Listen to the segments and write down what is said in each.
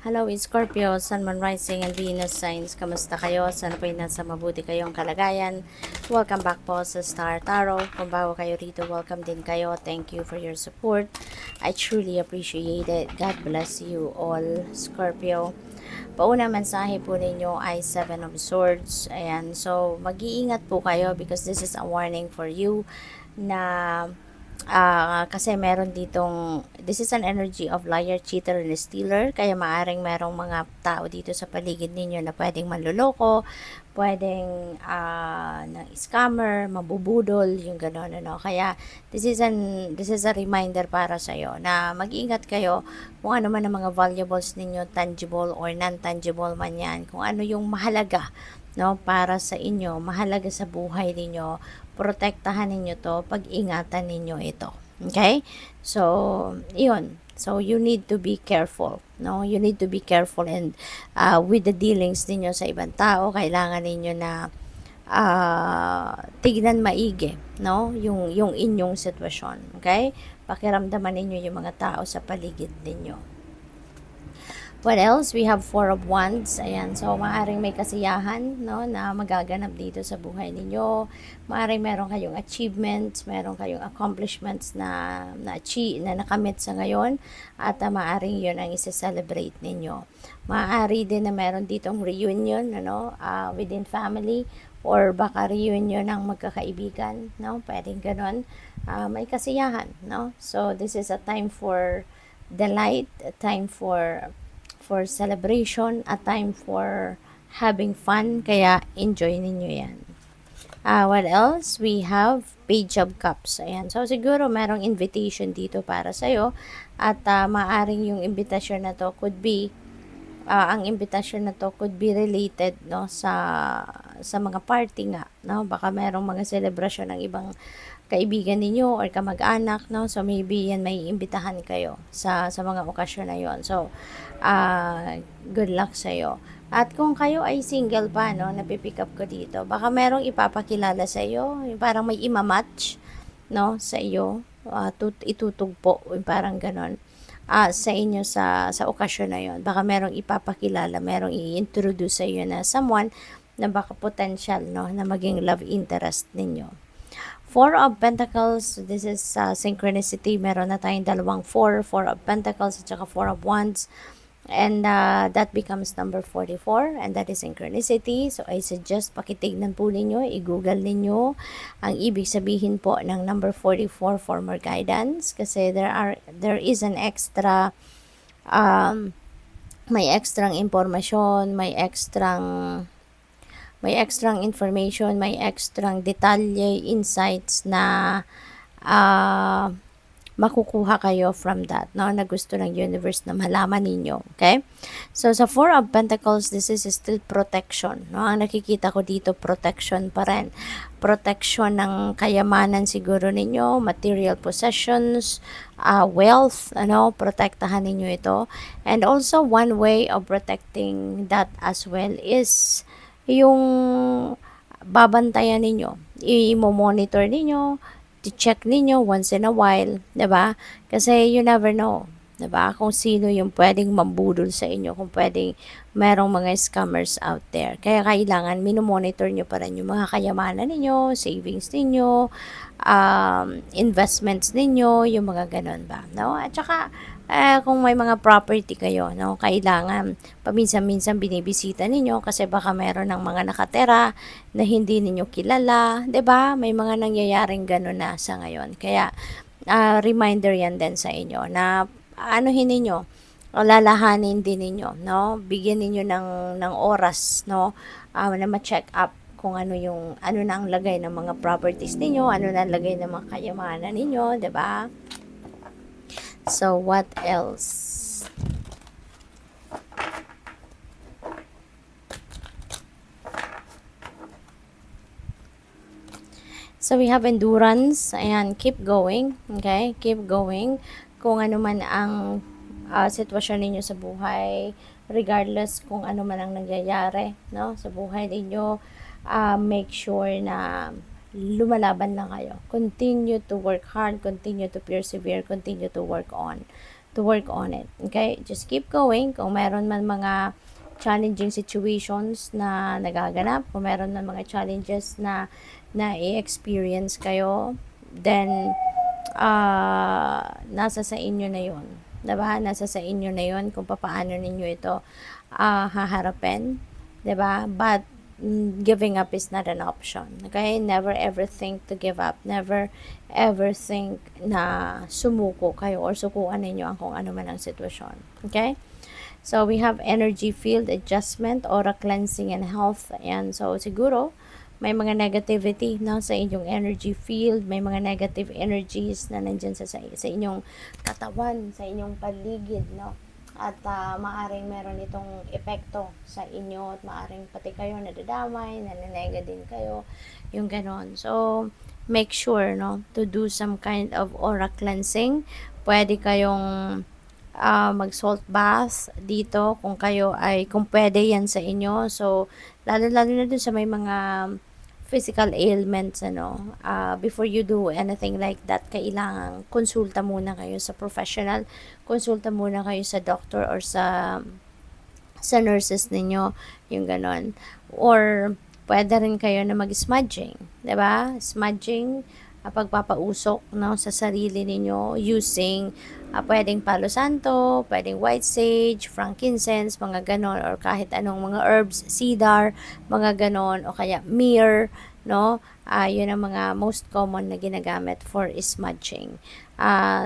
Hello, Scorpio, Sun, Moon, Rising, and Venus signs. Kamusta kayo? Sana po nasa mabuti kayong kalagayan. Welcome back po sa Star Tarot. Kung bago kayo rito, welcome din kayo. Thank you for your support. I truly appreciate it. God bless you all, Scorpio. Paunang mensahe po ninyo ay Seven of Swords. Ayan, so mag-iingat po kayo because this is a warning for you na kasi meron ditong, this is an energy of liar, cheater, and stealer. Kaya maaring merong mga tao dito sa paligid ninyo na pwedeng manluloko, pwedeng ng scammer, mabubudol, yung gano'n, ano. Kaya this is a reminder para sa iyo na mag-ingat kayo kung ano man ang mga valuables ninyo, tangible or non-tangible man yan, kung ano yung mahalaga, no, para sa inyo, mahalaga sa buhay ninyo, protektahan ninyo to, pag-ingatan ninyo ito. Okay? So, yun. So, you need to be careful. No? You need to be careful and with the dealings ninyo sa ibang tao, kailangan ninyo na tignan maigi, no? Yung inyong sitwasyon. Okay? Pakiramdaman ninyo yung mga tao sa paligid ninyo. What else? We have Four of Wands. Ayan. So, maaaring may kasiyahan, no, na magaganap dito sa buhay ninyo. Maaaring meron kayong achievements, meron kayong accomplishments na nakamit sa ngayon. At maaaring yun ang isa-celebrate ninyo. Maaari din na meron ditong reunion, ano, within family. Or baka reunion ng magkakaibigan, no? Pwedeng ganon. May kasiyahan, no? So, this is a time for delight, a time for celebration, a time for having fun, kaya enjoy ninyo yan. What else? We have Page of Cups. Ayan. So, siguro merong invitation dito para sa'yo at maaring yung invitation na to could be ang invitation na to could be related, no, sa mga party nga, no, baka merong mga celebration ng ibang kaibigan ninyo or kamag-anak, no, so maybe yan may imbitahan kayo sa mga okasyon na yon. So good luck sa iyo. At kung kayo ay single pa, no, napipick up ko dito, baka merong ipapakilala sa iyo, parang may imamatch, no, sa iyo, itutugpo, parang ganon, sa inyo sa okasyon na yon. Baka merong ipapakilala, merong i-introduce sa iyo na someone na baka potential, no, na maging love interest ninyo. Four of Pentacles, this is synchronicity. Meron na tayong dalawang Four of Pentacles at saka Four of Wands. And that becomes number 44, and that is synchronicity. So I suggest pakitignan po ninyo, i-google ninyo ang ibig sabihin po ng number 44 for more guidance, kasi there is an extra may extrang impormasyon, may extrang information, may extrang detalye, insights na makukuha kayo from that, no, na gusto ng universe na malaman ninyo. Okay? So, sa Four of Pentacles, this is still protection, no? Ang nakikita ko dito, protection pa rin. Protection ng kayamanan siguro ninyo, material possessions, wealth, ano, protektahan ninyo ito. And also, one way of protecting that as well is yung babantayan ninyo, i-monitor ninyo, i-check ninyo once in a while, 'di ba? Kasi you never know, 'di ba? Kung sino yung pwedeng mambudol sa inyo, kung pwedeng merong mga scammers out there. Kaya kailangan minomonitor nyo pa rin yung mga kayamanan ninyo, savings ninyo, investments ninyo, yung mga ganun ba, no? At saka kung may mga property kayo, no, kailangan paminsan-minsan binibisita ninyo kasi baka meron ng mga nakatera na hindi ninyo kilala, 'di ba? May mga nangyayaring gano'n na sa ngayon. Kaya reminder 'yan din sa inyo na anuhin ninyo, o lalahanin din ninyo, no? Bigyan ninyo ng oras, no, na ma-check up kung ano na ang lagay ng mga properties ninyo, ano na ang lagay ng mga kayamanan ninyo, 'di ba? So, what else? So, we have endurance. Ayan, keep going. Okay? Keep going. Kung ano man ang sitwasyon ninyo sa buhay, regardless kung ano man ang nangyayari, no, sa buhay ninyo, make sure na lumalaban lang kayo. Continue to work hard, continue to persevere, continue to work on. to work on it. Okay? Just keep going. Kung meron man mga challenging situations na nagaganap, kung meron man mga challenges na i-experience kayo, then nasa sa inyo na yun. Diba? Nasa sa inyo na yun kung paano ninyo ito haharapin. Diba? But giving up is not an option. Okay? Never ever think to give up. Never ever think na sumuko kayo or sukuan ninyo ang kung ano man ang sitwasyon. Okay? So, we have energy field adjustment, aura cleansing, and health. Ayan. So, siguro, may mga negativity no, sa inyong energy field, may mga negative energies na nandyan sa inyong katawan, sa inyong paligid, no? At maaring meron itong epekto sa inyo at maaring pati kayo nadadamay, nanenega din kayo, yung ganon. So, make sure, no, to do some kind of aura cleansing. Pwede kayong mag-salt bath dito kung pwede yan sa inyo. So, lalo na dun sa may mga physical ailments, before you do anything like that, kailangan konsulta muna kayo sa professional, konsulta muna kayo sa doctor or sa nurses ninyo, yung ganon. Or, pwede rin kayo na mag-smudging, diba? Smudging, pagpapausok, no, sa sarili ninyo using pwedeng palo santo, pwedeng white sage, frankincense, mga ganon, or kahit anong mga herbs, cedar, mga ganon, o kaya myrrh, no? Yun ang mga most common na ginagamit for smudging.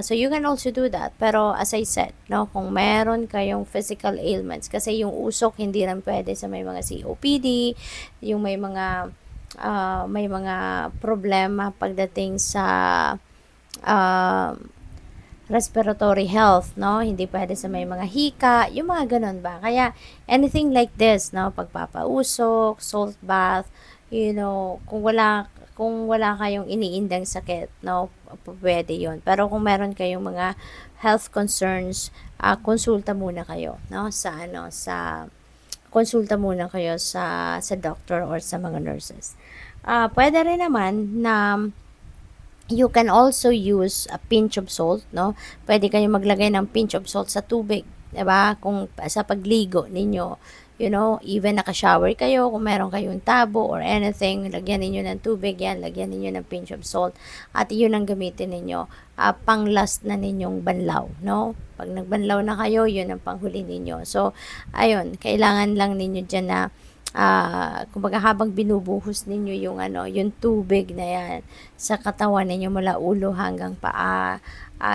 So you can also do that. Pero as I said, no, kung meron kayong physical ailments, kasi yung usok hindi rin pwede sa may mga COPD, yung may mga problema pagdating sa respiratory health, no? Hindi pwede sa may mga hika, yung mga ganun ba. Kaya, anything like this, no? Pagpapausok, salt bath, kung wala kayong iniindang sakit, no? Pwede yon. Pero kung meron kayong mga health concerns, konsulta muna kayo, no? Konsulta muna kayo sa doctor or sa mga nurses. Pwede rin naman na you can also use a pinch of salt, no? Pwede kayong maglagay ng pinch of salt sa tubig, 'di ba? Kung sa pagligo ninyo, even naka-shower kayo, kung meron kayong tabo or anything, lagyan ninyo ng tubig yan, lagyan ninyo ng pinch of salt, at yun ang gamitin ninyo, pang-last na ninyong banlaw, no? Pag nagbanlaw na kayo, yun ang panghuli ninyo. So, ayun, kailangan lang ninyo dyan na kumbaga habang binubuhos ninyo yung tubig na yan sa katawan ninyo mula ulo hanggang paa,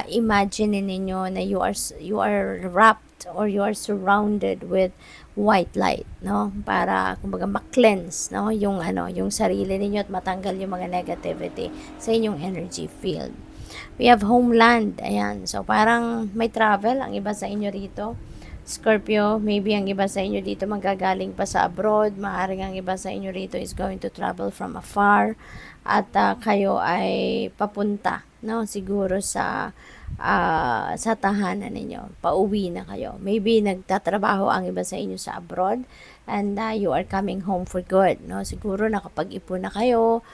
imagine ninyo na you are wrapped or you are surrounded with white light, no? Para kumbaga ma-cleanse, no, yung sarili ninyo at matanggal yung mga negativity sa inyong energy field. We have homeland. Ayan. So parang may travel ang iba sa inyo rito. Scorpio, maybe ang iba sa inyo dito magagaling pa sa abroad, maaring ang iba sa inyo rito is going to travel from afar, at kayo ay papunta, no, siguro sa tahanan ninyo, pauwi na kayo. Maybe nagtatrabaho ang iba sa inyo sa abroad, and you are coming home for good, no, siguro nakapag-ipon na kayo,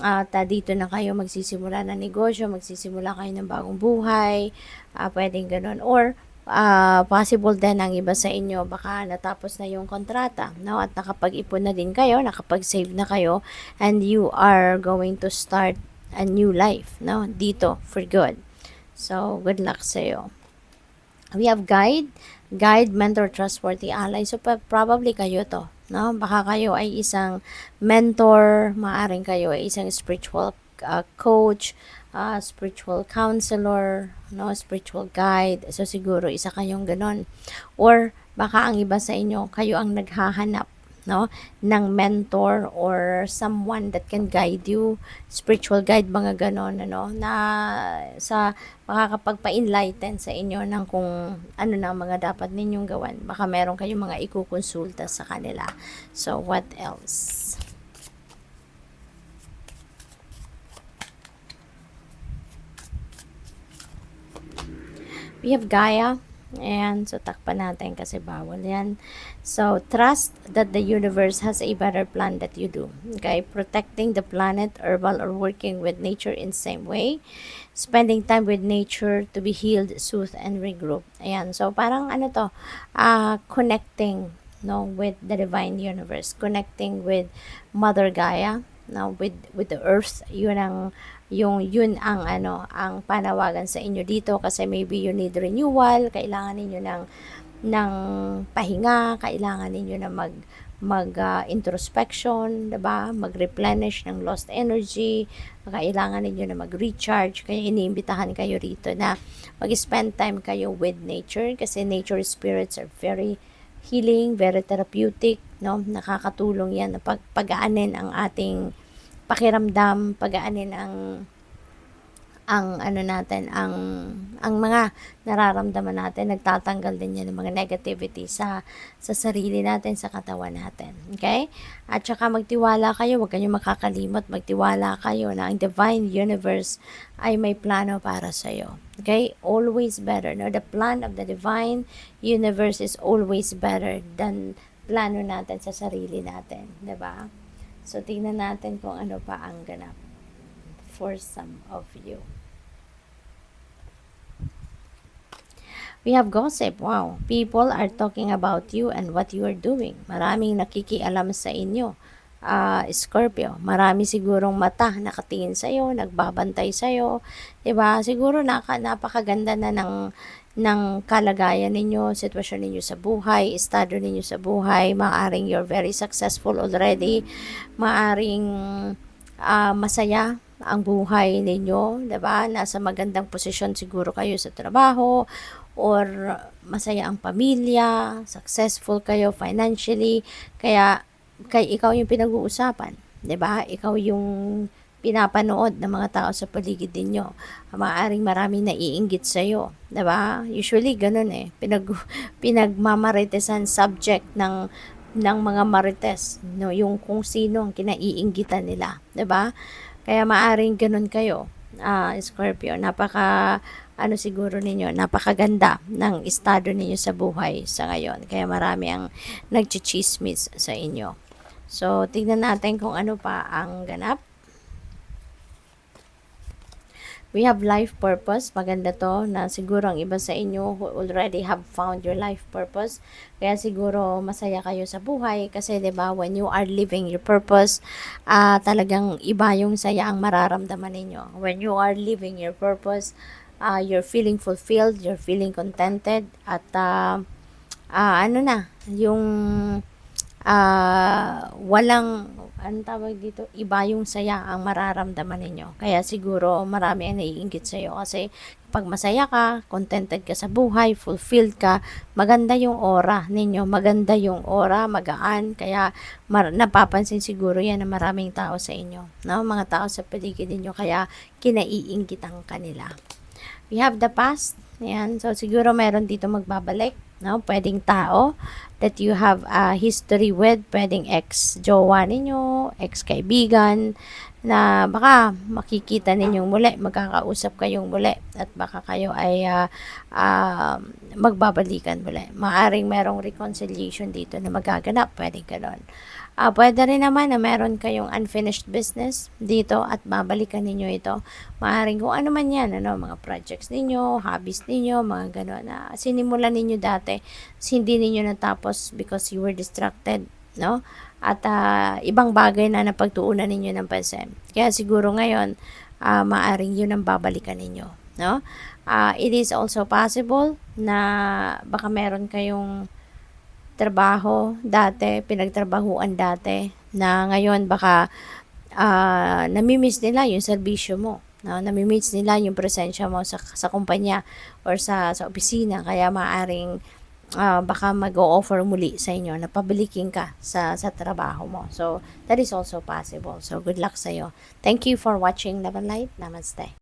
at dito na kayo magsisimula ng negosyo, magsisimula kayo ng bagong buhay, pwedeng ganun, or possible din ang iba sa inyo baka natapos na yung kontrata, no, at nakapag-ipon na din kayo, nakapag-save na kayo, and you are going to start a new life, no, dito for good. So good luck sa iyo. We have guide, mentor, trustworthy ally. So probably kayo to, no, baka kayo ay isang mentor, maaring kayo ay isang spiritual coach, spiritual counselor, no, spiritual guide. So siguro isa kayong ganon, or baka ang iba sa inyo kayo ang naghahanap, no, ng mentor or someone that can guide you, spiritual guide, mga ganon, na sa makakapagpa-enlighten sa inyo ng kung ano na mga dapat ninyong gawan. Baka meron kayong mga ikukonsulta sa kanila. So what else? We have Gaia, Ayan, so takpan natin kasi bawal yan. So, trust that the universe has a better plan that you do. Okay? Protecting the planet, herbal, or working with nature in same way. Spending time with nature to be healed, soothed, and regroup. Ayan, so parang ano to, connecting, no, with the divine universe. Connecting with Mother Gaia, no, with the earth. Yun ang ano, ang panawagan sa inyo dito kasi maybe you need renewal, kailangan ninyo ng pahinga, kailangan ninyo na introspection, 'di ba? Mag-replenish ng lost energy, kailangan ninyo na mag-recharge. Kaya iniimbitahan kayo rito na mag-spend time kayo with nature kasi nature spirits are very healing, very therapeutic, no? Nakakatulong 'yan na pagaanin ang ating pakiramdam, pagaanin ang ano natin, ang mga nararamdaman natin, nagtatanggal din yan ng mga negativity sa sarili natin, sa katawan natin. Okay? At saka magtiwala kayo, huwag kayong makakalimot, magtiwala kayo na ang divine universe ay may plano para sa iyo. Okay? Always better. No? The plan of the divine universe is always better than plano natin sa sarili natin. 'Di ba? So, tingnan natin kung ano pa ang ganap for some of you. We have gossip. Wow. People are talking about you and what you are doing. Maraming nakikialam sa inyo. Scorpio, marami sigurong mata nakatingin sa iyo, nagbabantay sa iyo. 'Di ba? Siguro napakaganda na ng kalagayan ninyo, sitwasyon ninyo sa buhay, estado ninyo sa buhay. Maaring you're very successful already. Maaring masaya ang buhay ninyo, 'di ba? Nasa magandang posisyon siguro kayo sa trabaho or masaya ang pamilya, successful kayo financially. Kaya ikaw yung pinag-uusapan, 'di ba? Ikaw yung pinapanood ng mga tao sa paligid ninyo. Maaaring maraming naiinggit sa iyo, 'di ba? Usually ganun pinagmamaritesan subject ng mga marites, no, yung kung sino ang kinaiinggitan nila, 'di ba? Kaya maaring ganun kayo. Scorpio, siguro ninyo, napakaganda ng estado ninyo sa buhay sa ngayon. Kaya marami ang nagchichismis sa inyo. So, tignan natin kung ano pa ang ganap. We have life purpose. Maganda to na siguro ang iba sa inyo who already have found your life purpose. Kaya siguro masaya kayo sa buhay kasi 'di ba when you are living your purpose, talagang iba yung saya ang mararamdaman ninyo. When you are living your purpose, you're feeling fulfilled, you're feeling contented at yung walang tawag dito, iba yung saya ang mararamdaman ninyo. Kaya siguro marami ang naiinggit sa iyo kasi pag masaya ka, contented ka sa buhay, fulfilled ka, maganda yung aura ninyo, maganda yung aura, magaan, kaya napapansin siguro yan ng maraming tao sa inyo, no? Mga tao sa paligid ninyo, kaya kinaiinggitan kanila. We have the past. Ayan. So, siguro meron dito magbabalik. No? Pwedeng tao that you have a history with. Pwedeng ex-jowa ninyo, ex-kaibigan, na baka makikita ninyong muli, magkakausap kayong muli, at baka kayo ay magbabalikan muli. Maaring merong reconciliation dito na magaganap. Pwedeng ganon. Pwede rin naman na meron kayong unfinished business dito at babalikan ninyo ito. Maaring kung ano man yan, mga projects ninyo, hobbies ninyo, mga gano'n na sinimulan ninyo dati, hindi ninyo natapos because you were distracted, no? At ibang bagay na napagtuunan ninyo ng pansin. Kaya siguro ngayon, maaring yun ang babalikan ninyo, no? It is also possible na baka meron kayong trabaho dati, pinagtrabahuan dati, na ngayon baka namimiss nila yung serbisyo mo. No? Namimiss nila yung presensya mo sa kumpanya or sa opisina. Kaya maaring baka mag-o-offer muli sa inyo na pabalikin ka sa trabaho mo. So, that is also possible. So, good luck sa iyo. Thank you for watching Love and Light. Namaste.